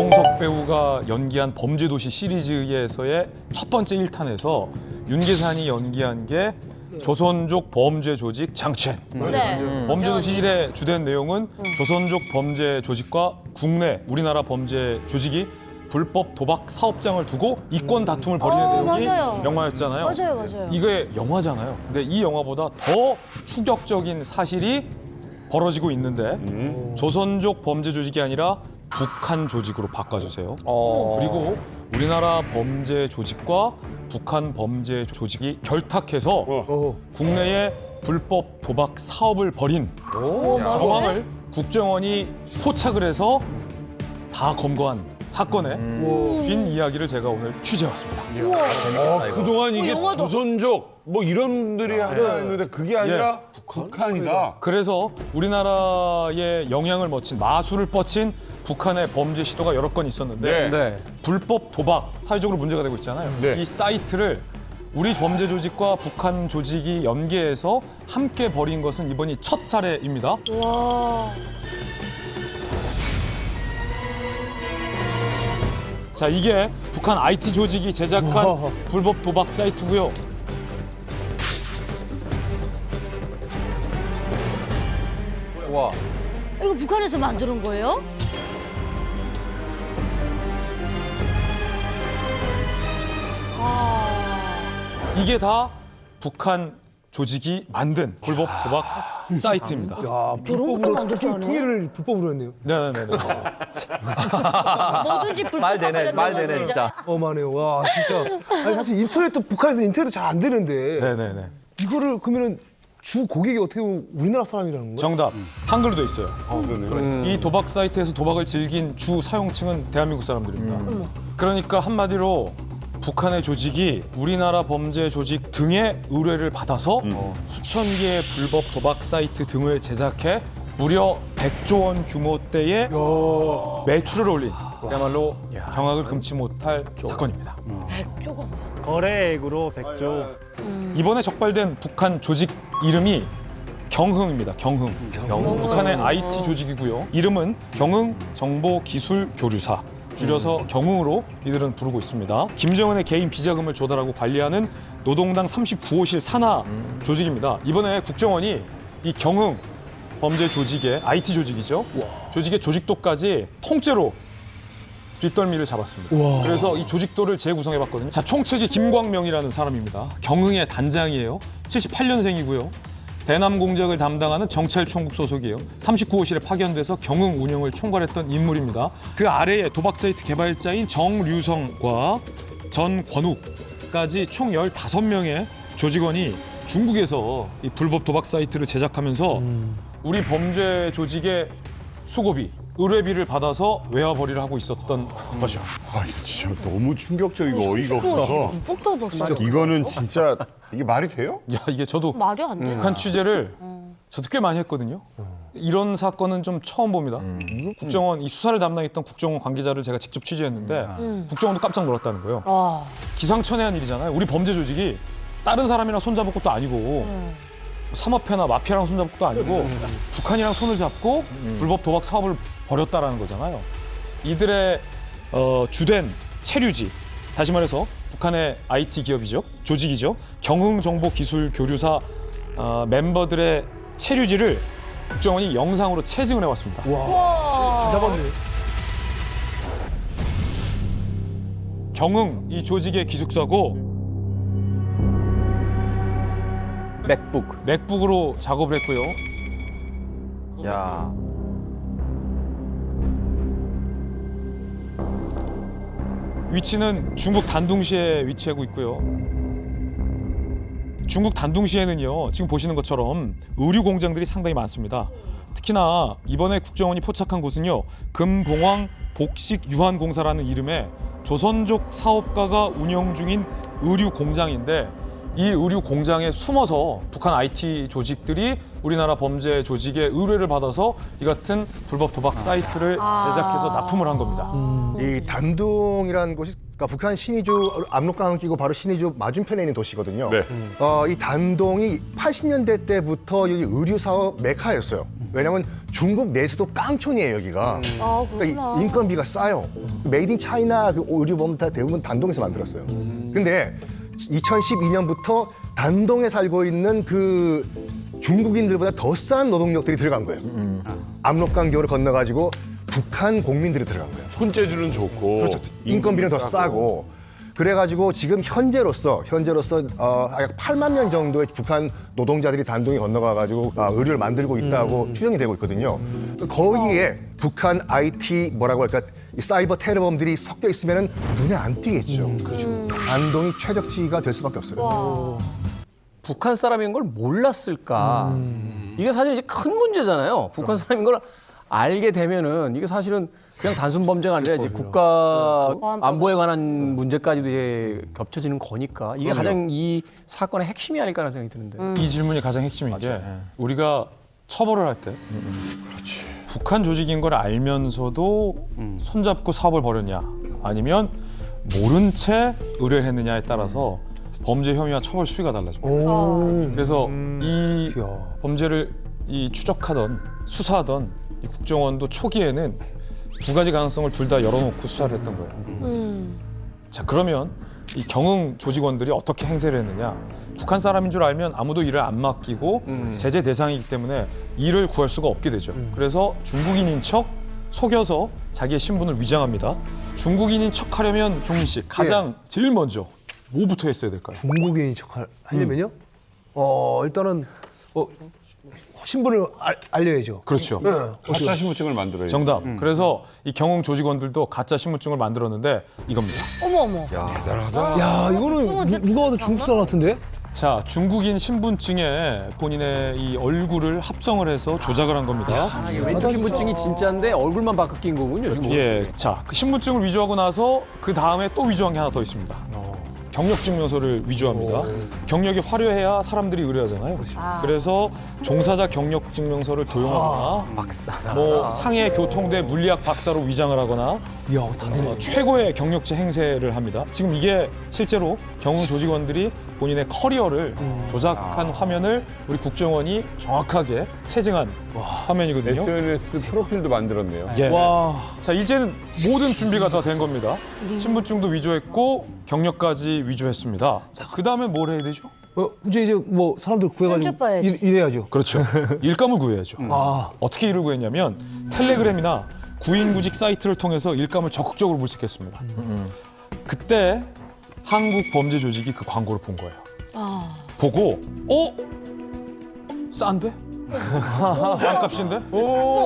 이종석 배우가 연기한 범죄도시 시리즈에서의 첫 번째 1탄에서 윤계산이 연기한 게 조선족 범죄 조직 장첸. 네. 범죄도시 1의 주된 내용은 조선족 범죄 조직과 국내 우리나라 범죄 조직이 불법 도박 사업장을 두고 이권 다툼을 벌이는 내용이 맞아요. 영화였잖아요. 맞아요. 이게 영화잖아요. 근데 이 영화보다 더 충격적인 사실이 벌어지고 있는데 조선족 범죄 조직이 아니라 북한 조직으로 바꿔주세요. 그리고 우리나라 범죄 조직과 북한 범죄 조직이 결탁해서 국내에 불법 도박 사업을 벌인 정황을 국정원이 포착을 해서 다 검거한 사건의 긴 이야기를 제가 오늘 취재해왔습니다. 그동안 이게 영화도. 조선족 뭐 이런들이 하나 했는데 그게 아니라 북한이다. 그래서 우리나라에 영향을 미친 마술을 뻗친 북한의 범죄 시도가 여러 건 있었는데 네. 불법 도박 사회적으로 문제가 되고 있잖아요. 네. 이 사이트를 우리 범죄 조직과 북한 조직이 연계해서 함께 벌인 것은 이번이 첫 사례입니다. 와. 자, 이게 북한 IT 조직이 제작한 불법 도박 사이트고요. 와. 이거 북한에서 만드는 거예요? 이게 다 북한 조직이 만든 불법 도박 사이트입니다. 야, 것도 만들 줄 아네. 통일을 불법으로 했네요. 네네네. 뭐든지 불법 말 되네 진짜. 어마네요. 와, 진짜. 아니, 사실 인터넷도 북한에서 인터넷도 잘 안 되는데 네네네. 이거를 그러면은 주 고객이 어떻게 보면 우리나라 사람이라는 거예요? 정답. 한글로 돼 있어요. 그러네. 이 도박 사이트에서 도박을 즐긴 주 사용층은 대한민국 사람들입니다. 그러니까 한마디로 북한의 조직이 우리나라 범죄 조직 등의 의뢰를 받아서 수천 개의 불법 도박 사이트 등을 제작해 무려 100조 원 규모대의 매출을 올린 그야말로 경악을 금치 못할 사건입니다. 백조가 거래액으로 100조. 이번에 적발된 북한 조직 이름이 경흥입니다. 경흥. 북한의 IT 조직이고요. 이름은 경흥정보기술교류사. 줄여서 경흥으로 이들은 부르고 있습니다. 김정은의 개인 비자금을 조달하고 관리하는 노동당 39호실 산하 조직입니다. 이번에 국정원이 이 경흥 범죄 조직의 IT 조직이죠. 조직의 조직도까지 통째로 뒷덜미를 잡았습니다. 그래서 이 조직도를 재구성해봤거든요. 자, 총책이 김광명이라는 사람입니다. 경흥의 단장이에요. 78년생이고요. 대남 공작을 담당하는 경찰총국 소속이에요. 39호실에 파견돼서 경흥 운영을 총괄했던 인물입니다. 그 아래에 도박 사이트 개발자인 정류성과 전권욱까지 총 15명의 조직원이 중국에서 이 불법 도박 사이트를 제작하면서 우리 범죄 조직의 수고비, 의뢰비를 받아서 외화벌이를 하고 있었던 거죠. 아, 이거 진짜 너무 충격적이고 어이가 없어서 불법도 없어. 이거는 진짜 이게 말이 돼요? 야, 이게 저도 말이 안 돼. 북한 취재를 저도 꽤 많이 했거든요. 이런 사건은 좀 처음 봅니다. 국정원 이 수사를 담당했던 국정원 관계자를 제가 직접 취재했는데 국정원도 깜짝 놀랐다는 거예요. 와. 기상천외한 일이잖아요. 우리 범죄 조직이 다른 사람이랑 손잡을 것도 아니고 삼업회나 마피아랑 손잡을 것도 아니고 북한이랑 손을 잡고 불법 도박 사업을 벌였다라는 거잖아요. 이들의 주된 체류지, 다시 말해서 북한의 IT 기업이죠, 조직이죠. 경흥정보기술교류사 멤버들의 체류지를 국정원이 영상으로 채증을 해왔습니다. 와. 잡았네. 경흥 이 조직의 기숙사고 맥북으로 작업을 했고요. 야. 위치는 중국 단둥시에 위치하고 있고요. 중국 단둥시에는요, 지금 보시는 것처럼 의류 공장들이 상당히 많습니다. 특히나 이번에 국정원이 포착한 곳은요, 금봉황 복식유한공사라는 이름의 조선족 사업가가 운영 중인 의류 공장인데 이 의류 공장에 숨어서 북한 IT 조직들이 우리나라 범죄 조직의 의뢰를 받아서 이 같은 불법 도박 사이트를 제작해서 납품을 한 겁니다. 이 단동이라는 곳이 그러니까 북한 신의주 압록강을 끼고 바로 신의주 맞은편에 있는 도시거든요. 네. 이 단동이 80년대 때부터 여기 의류 사업 메카였어요. 왜냐하면 중국 내수도 깡촌이에요 여기가. 그러니까 이 인건비가 싸요. 메이드 인 차이나 그 의류 보면 다 대부분 단동에서 만들었어요. 근데 2012년부터 단동에 살고 있는 그 중국인들보다 더 싼 노동력들이 들어간 거예요. 압록강교를 건너가지고 북한 공민들이 들어간 거예요. 손재주는 좋고. 그렇죠. 인건비는 더 싸고. 그래가지고 지금 현재로서 약 8만 명 정도의 북한 노동자들이 단동에 건너가가지고 의류를 만들고 있다고 추정이 되고 있거든요. 거기에 북한 IT 뭐라고 할까 이 사이버 테러범들이 섞여 있으면 눈에 안 띄겠죠. 그렇죠. 단동이 최적지가 될 수밖에 없어요. 북한 사람인 걸 몰랐을까? 이게 사실 이제 큰 문제잖아요. 북한 사람인 걸 알게 되면은 이게 사실은 그냥 단순 범죄가 아니라 이제 국가 안보에 관한 문제까지도 이제 겹쳐지는 거니까 이게 가장 이 사건의 핵심이 아닐까라는 생각이 드는데. 이 질문이 가장 핵심인 게 우리가 처벌을 할 때 북한 조직인 걸 알면서도 손잡고 사업을 벌였냐 아니면 모른 채 의뢰를 했느냐에 따라서 범죄 혐의와 처벌 수위가 달라집니다. 그래서 이 범죄를 추적하던 수사하던 이 국정원도 초기에는 두 가지 가능성을 둘 다 열어놓고 수사를 했던 거예요. 자, 그러면 이 경흥 조직원들이 어떻게 행세를 했느냐? 북한 사람인 줄 알면 아무도 일을 안 맡기고 제재 대상이기 때문에 일을 구할 수가 없게 되죠. 그래서 중국인인 척 속여서 자기의 신분을 위장합니다. 중국인인 척 하려면 종민 씨 가장 제일 먼저 뭐부터 했어야 될까요? 중국인인 척 하려면요? 일단은 신분을 알려야죠. 그렇죠. 네. 가짜 신분증을 만들어요. 정답. 그래서 이 경흥 조직원들도 가짜 신분증을 만들었는데 이겁니다. 어머. 대단하다. 야, 이거는 누가 봐도 중국 사람 같은데? 자, 중국인 신분증에 본인의 이 얼굴을 합성을 해서 조작을 한 겁니다. 왼쪽 신분증이 진짜인데 얼굴만 바뀐 거군요. 지금. 예, 자, 그 신분증을 위조하고 나서 그 다음에 또 위조한 게 하나 더 있습니다. 경력증명서를 위조합니다. 경력이 화려해야 사람들이 의뢰하잖아요. 그래서 종사자 경력증명서를 도용하거나 뭐 상해 교통대 물리학 박사로 위장을 하거나 이야, 다 되네. 최고의 경력치 행세를 합니다. 지금 이게 실제로 경흥 조직원들이 본인의 커리어를 조작한 화면을 우리 국정원이 정확하게 채증한 화면이거든요. SNS 프로필도 만들었네요. 예. 와. 자, 이제는 모든 준비가 다 된 겁니다. 신분증도 위조했고 경력까지 위조했습니다. 그 다음에 뭘 해야 되죠? 이제 뭐 사람들 구해가지고 면접 봐야지. 일해야죠. 그렇죠. 일감을 구해야죠. 아, 어떻게 일을 구했냐면 텔레그램이나 구인구직 사이트를 통해서 일감을 적극적으로 물색했습니다. 그때 한국 범죄 조직이 그 광고를 본 거예요. 보고 싼데? 반값인데?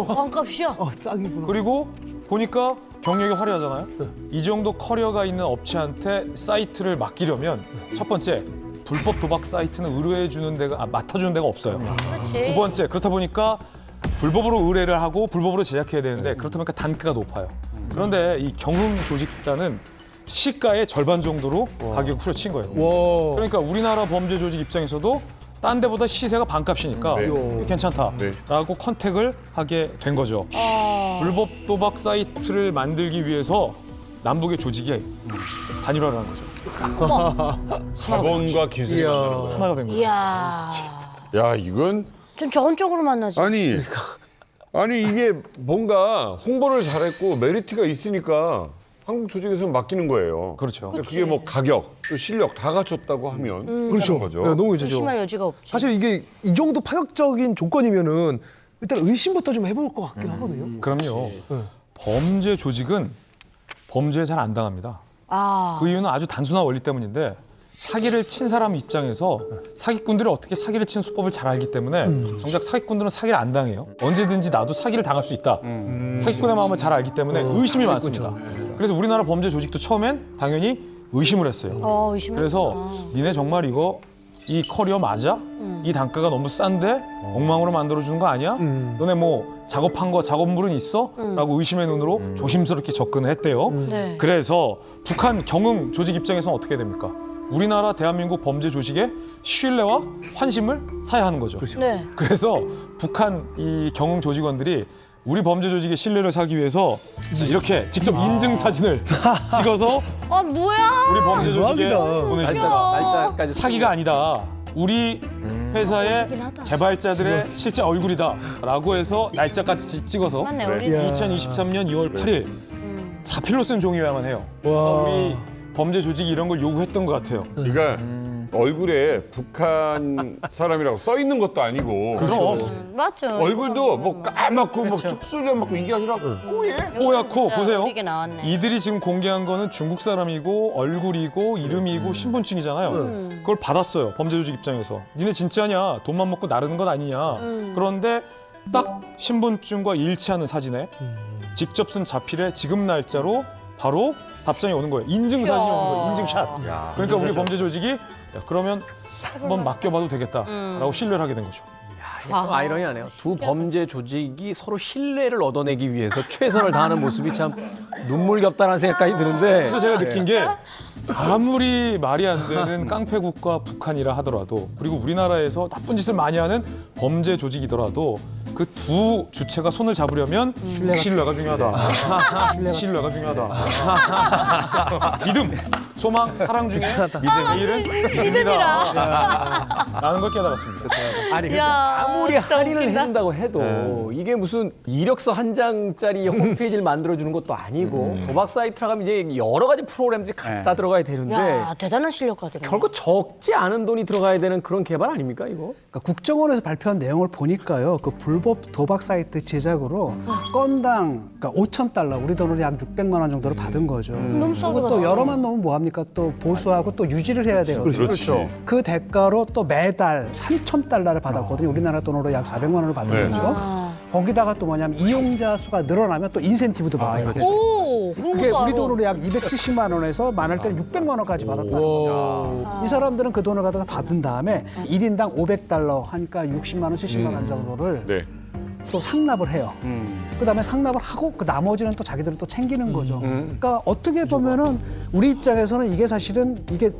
반값이야. 싹이구나. 그리고 보니까 경력이 화려하잖아요. 이 정도 커리어가 있는 업체한테 사이트를 맡기려면 첫 번째 불법 도박 사이트는 의뢰해 주는 데가 맡아주는 데가 없어요. 두 그렇지. 번째 그렇다 보니까 불법으로 의뢰를 하고 불법으로 제작해야 되는데 그렇다 보니까 단가가 높아요. 그런데 이 경흥 조직단은 시가의 절반 정도로 가격을 후려친 거예요. 와. 그러니까 우리나라 범죄 조직 입장에서도 딴 데보다 시세가 반값이니까 괜찮다라고 컨택을 하게 된 거죠. 불법 도박 사이트를 만들기 위해서 남북의 조직이 단일화를 한 거죠. 학원과 기술이 만드는 하나가 된 거죠. 이야. 거야. 야, 이건 좀 좋은 쪽으로 만나지. 아니 이게 뭔가 홍보를 잘했고 메리트가 있으니까 한국 조직에서 맡기는 거예요. 그렇죠. 근데 그게 뭐 가격, 또 실력 다 갖췄다고 하면 그렇죠. 거죠. 네, 너무 의지죠. 의심할 여지가 없지. 사실 이게 이 정도 파격적인 조건이면은 일단 의심부터 좀 해볼 것 같긴 하거든요. 그럼요. 범죄 조직은 범죄에 잘 안 당합니다. 그 이유는 아주 단순한 원리 때문인데 사기를 친 사람 입장에서 사기꾼들이 어떻게 사기를 치는 수법을 잘 알기 때문에 정작 사기꾼들은 사기를 안 당해요. 언제든지 나도 사기를 당할 수 있다. 사기꾼의 마음을 잘 알기 때문에 의심이 많습니다. 그래서 우리나라 범죄 조직도 처음엔 당연히 의심을 했어요. 의심을. 그래서 니네 정말 이 커리어 맞아? 이 단가가 너무 싼데 엉망으로 만들어주는 거 아니야? 너네 뭐 작업한 거 작업물은 있어? 라고 의심의 눈으로 조심스럽게 접근을 했대요. 네. 그래서 북한 경흥 조직 입장에서는 어떻게 됩니까? 우리나라 대한민국 범죄 조직의 신뢰와 환심을 사야 하는 거죠. 네. 그래서 북한 이 경흥 조직원들이 우리 범죄 조직의 신뢰를 사기 위해서 이렇게 직접 인증 사진을 찍어서 아 뭐야? 우리 범죄 조직에 대박이다. 보내줍니다. 날짜까지 사기가 아니다. 우리 회사의 그러긴 하다. 개발자들의 실제 얼굴이다라고 해서 날짜까지 찍어서 맞네, 우리 2023년 2월 8일 자필로 쓴 종이어야만 해요. 우리 범죄 조직이 이런 걸 요구했던 것 같아요. 그러니까 얼굴에 북한 사람이라고 써 있는 것도 아니고 그럼 맞죠. 얼굴도 뭐 까맣고 막 촉수려 맞고 이게 아니라 뽀얗고 보세요. 이게 나왔네. 이들이 지금 공개한 거는 중국 사람이고 얼굴이고 이름이고 신분증이잖아요. 그걸 받았어요. 범죄 조직 입장에서. 니네 진짜냐? 돈만 먹고 나르는 건 아니냐? 그런데 딱 신분증과 일치하는 사진에 직접 쓴 자필의 지급 날짜로 바로 답장이 오는 거예요. 인증 사진이 오는 거예요. 인증샷. 그러니까 우리 범죄 조직이 야, 그러면 한번 맡겨봐도 되겠다라고 신뢰를 하게 된 거죠. 참 아이러니하네요. 두 범죄 조직이 서로 신뢰를 얻어내기 위해서 최선을 다하는 모습이 참 눈물겹다는 생각까지 드는데 그래서 제가 느낀 게 아무리 말이 안 되는 깡패국가 북한이라 하더라도 그리고 우리나라에서 나쁜 짓을 많이 하는 범죄 조직이더라도 그 두 주체가 손을 잡으려면 신뢰가 중요하다. 신뢰가 중요하다. 믿음, 소망, 사랑 중에 제일은 믿음이다. 라는 걸 깨달았습니다. 아니 야, 아무리 진짜 할인을 웃긴다. 해준다고 해도 이게 무슨 이력서 한 장짜리 홈페이지를 만들어주는 것도 아니고 도박 사이트라고 하면 이제 여러 가지 프로그램들이 같이 다 들어가야 되는데 야 대단한 실력가들이네. 결국 적지 않은 돈이 들어가야 되는 그런 개발 아닙니까 이거? 그러니까 국정원에서 발표한 내용을 보니까요. 그 불법 도박 사이트 제작으로 건당 그러니까 5,000달러 우리 돈으로 약 600만 원 정도를 받은 거죠. 너무 싸게 그리고 또 받아. 여러만 넣으면 뭐합니까? 또 보수하고 또 유지를 해야 되거든요. 그렇죠. 그 대가로 또 매달 3,000달러를 받았거든요. 우리나라 돈으로 약 400만 원을 받은 네. 거죠. 거기다가 또 뭐냐면 이용자 수가 늘어나면 또 인센티브도 받아요. 오 그런 그게 것도 우리 알아. 돈으로 약 270만 원에서 많을 때는 600만 원까지 받았다는 거죠. 이 사람들은 그 돈을 갖다가 받은 다음에 1인당 500달러 하니까 60만 원, 70만 원 정도를 네. 또 상납을 해요. 그다음에 상납을 하고 그 나머지는 또 자기들은 또 챙기는 거죠. 그러니까 어떻게 보면은 우리 입장에서는 이게 사실은 이게